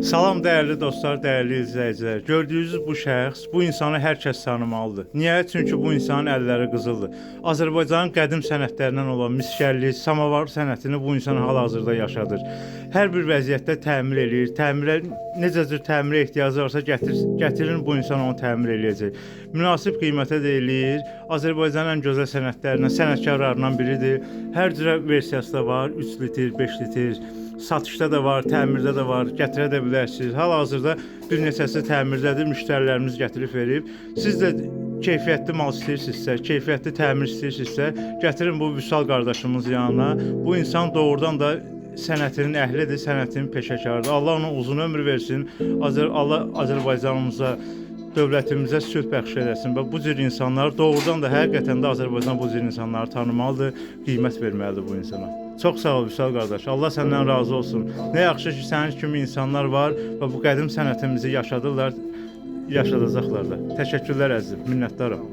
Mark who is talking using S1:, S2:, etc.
S1: Salam dəyərli dostlar, dəyərli izləyicilər. Gördüyünüz bu şəxs, bu insanı hər kəs tanımalıdır. Niyə? Çünki bu insanın əlləri qızıldır. Azərbaycanın qədim sənətlərindən olan misgərlik, samavar sənətini bu insan hal-hazırda yaşadır. Hər bir vəziyyətdə təmir eləyir. Təmirə necə cür təmirə ehtiyacı varsa gətirin bu insan onu təmir eləyəcək. Münasib qiymətə də eləyir. Azərbaycanın ən gözəl sənətlərindən, sənətkarlarından biridir. Hər cürə versiyası da var. 3 litr, 5 litr. Satışda da var, təmirdə də var, gətirə də bilərsiniz. Hal-hazırda bir neçəsi təmirdədir, müştərilərimiz gətirib verib. Siz də keyfiyyətli mal istəyirsinizsə, keyfiyyətli təmir istəyirsinizsə, gətirin bu Vüsal qardaşımız yanına. Bu insan doğrudan da sənətinin əhlidir, sənətinin peşəkarıdır. Allah ona uzun ömür versin. Allah Azərbaycanımıza, dövlətimizə sülh bəxş eləsin və bu cür insanlar doğrudan da həqiqətən də Azərbaycan bu cür insanları tanımalıdır, qiymət verməlidir bu insana. Çox sağ ol Vüsal qardaş. Allah səndən razı olsun. Nə yaxşı ki, sənin kimi insanlar var və bu qədim sənətimizi yaşadırlar, yaşadacaqlar da. Təşəkkürlər əzizim, minnətdaram.